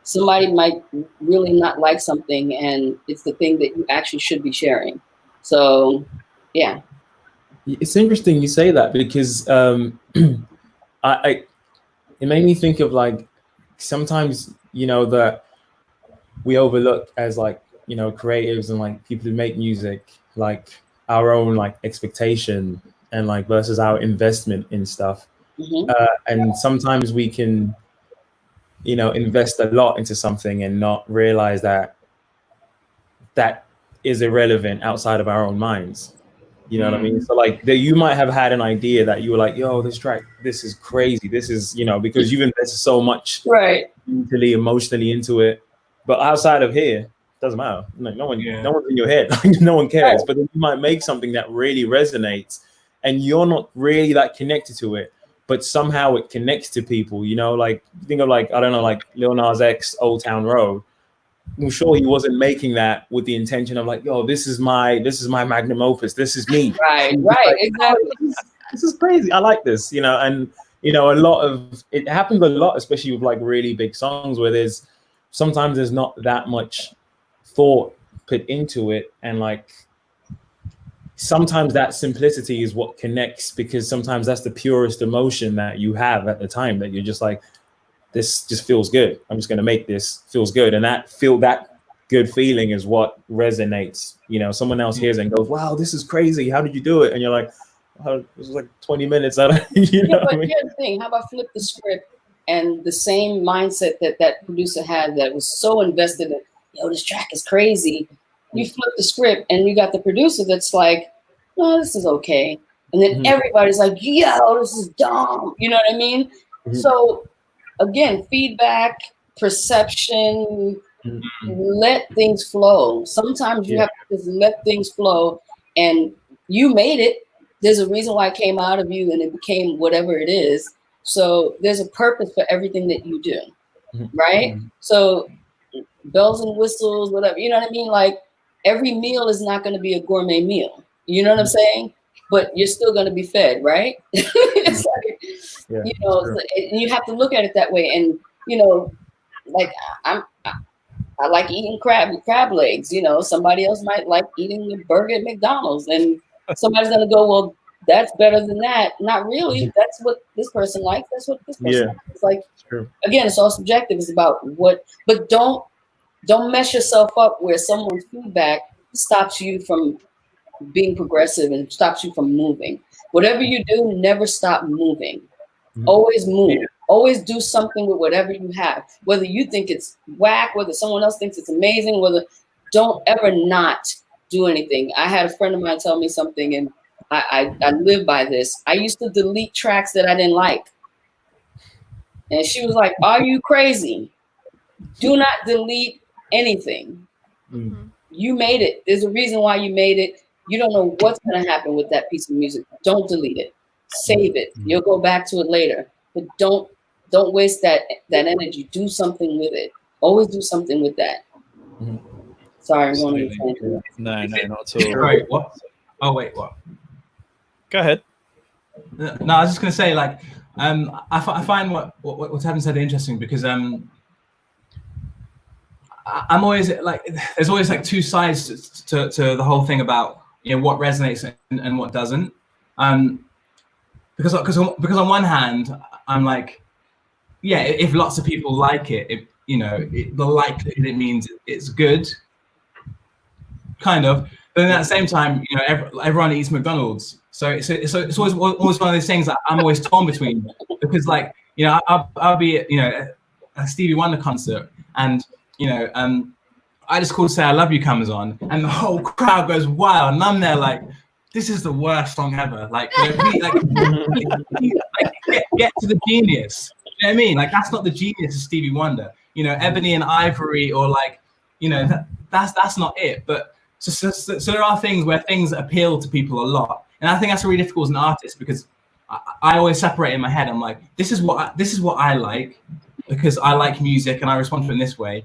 somebody might really not like something, and it's the thing that you actually should be sharing. So, yeah. It's interesting you say that because it made me think of like sometimes, that we overlook as like, creatives and like people who make music, like our own like expectation and like versus our investment in stuff. Mm-hmm. And sometimes we can, invest a lot into something and not realize that is irrelevant outside of our own minds. You know what I mean? So like you might have had an idea that you were like, yo, this track, this is crazy. This is, because you've invested so much mentally, emotionally into it. But outside of here, doesn't matter. Like, no one's in your head. No one cares. Right. But then you might make something that really resonates and you're not really that connected to it, but somehow it connects to people, like think of like, I don't know, like Lil Nas X, Old Town Road. I'm sure he wasn't making that with the intention of like, yo, this is my magnum opus. This is me. Right, like, exactly. Oh, this is crazy. I like this, and a lot of it happens a lot, especially with like really big songs where sometimes there's not that much thought put into it. And like, sometimes that simplicity is what connects because sometimes that's the purest emotion that you have at the time that you're just like, this just feels good. I'm just going to make this feels good. And that good feeling is what resonates. Someone else hears and goes, wow, this is crazy. How did you do it? And you're like, oh, this was like 20 minutes. But here's the thing. How about flip the script and the same mindset that producer had that was so invested in, yo, this track is crazy. You flip the script and you got the producer that's like, oh, this is okay. And then everybody's like, yo, this is dumb. You know what I mean? So, again, feedback, perception, let things flow. Sometimes you have to just let things flow, and you made it. There's a reason why it came out of you and it became whatever it is. So there's a purpose for everything that you do, right? So bells and whistles, whatever, you know what I mean? Like every meal is not going to be a gourmet meal. You know what I'm saying? But you're still going to be fed, right? It's like, you have to look at it that way. And, like I like eating crab legs, somebody else might like eating a burger at McDonald's and somebody's going to go, well, that's better than that. Not really. That's what this person likes. That's what this person likes. It's like, again, it's all subjective. It's about but don't mess yourself up where someone's feedback stops you from being progressive and stops you from moving. Whatever you do, never stop moving. Always move. Always do something with whatever you have. Whether you think it's whack, whether someone else thinks it's amazing, don't ever not do anything. I had a friend of mine tell me something, and I live by this. I used to delete tracks that I didn't like. And she was like, are you crazy? Do not delete anything. You made it. There's a reason why you made it. You don't know what's going to happen with that piece of music. Don't delete it. Save it. You'll go back to it later. But don't waste that energy. Do something with it. Always do something with that. Sorry, I'm going to tangent. No, not at all. Right, what? Oh, wait, what? Go ahead. No, I was just going to say, like, I find what Tev'n said interesting because I'm always like, there's always like two sides to the whole thing about, you know, what resonates and what doesn't. Because on one hand, I'm like, yeah, if lots of people like it, the likelihood it means it's good, kind of. But then at the same time, you know, everyone eats McDonald's, so it's always one of those things that I'm always torn between, because, like, you know, I'll be at, you know, a Stevie Wonder concert, and, you know, I Just Called to Say I Love You comes on, and the whole crowd goes wild, and I'm there like, this is the worst song ever. Like, you know, get to the genius. You know what I mean? Like, that's not the genius of Stevie Wonder. You know, Ebony and Ivory, or like, you know, that's not it. But so there are things where things appeal to people a lot, and I think that's really difficult as an artist, because I always separate in my head. I'm like, this is what I like, because I like music and I respond to it in this way.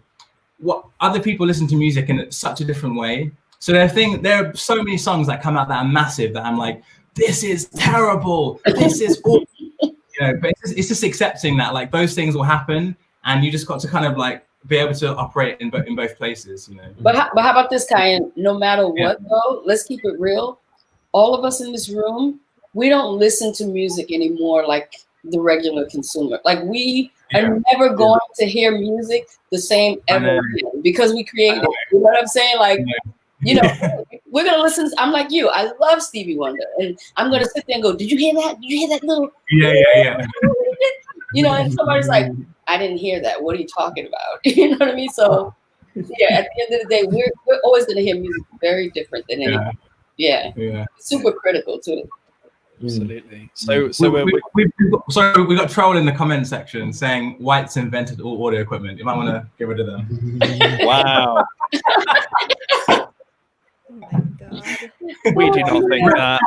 What other people listen to music in such a different way. So there are so many songs that come out that are massive that I'm like, this is terrible. This is awful. You know, but it's just accepting that, like, those things will happen, and you just got to kind of like be able to operate in both places, you know. But how about this, Kyan? No matter what, though, let's keep it real. All of us in this room, we don't listen to music anymore like the regular consumer. Like, we are never going to hear music the same ever again, because we created it. You know what I'm saying? Like, you know, we're gonna listen. I'm like you. I love Stevie Wonder, and I'm gonna sit there and go, "Did you hear that? Did you hear that little?" Yeah. You know, and somebody's like, "I didn't hear that. What are you talking about?" You know what I mean? So, yeah. At the end of the day, we're always gonna hear music very different than anything. Yeah. Super critical to it. Absolutely. So we got troll in the comment section saying whites invented all audio equipment. You might want to get rid of them. Wow. Oh my God. We do not think that.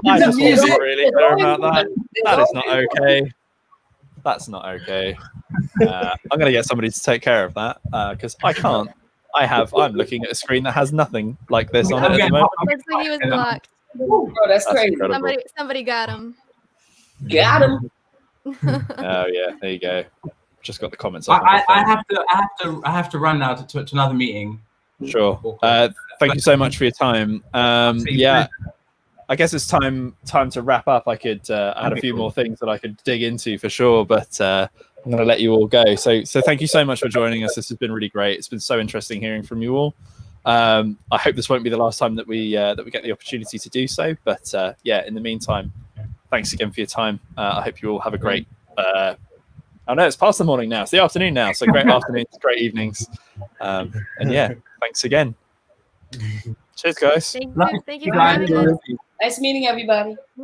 I just want to be really clear about that. That is not okay. That's not okay. I'm going to get somebody to take care of that, because I can't. I'm looking at a screen that has nothing like this on it at the moment. Looks like he was blocked. Oh, that's crazy. Incredible. Somebody got him. Got him. Oh yeah, there you go. Just got the comments. I have to run now to another meeting. Sure. Thank you so much for your time. Yeah, I guess it's time to wrap up. I had a few more things that I could dig into for sure, but I'm going to let you all go. So thank you so much for joining us. This has been really great. It's been so interesting hearing from you all. I hope this won't be the last time that we get the opportunity to do so. But yeah, in the meantime, thanks again for your time. I hope you all have a great. I know it's past the morning now. It's the afternoon now. So great afternoons, great evenings, and yeah, thanks again. Cheers, guys. Thank you for having us. Nice meeting everybody.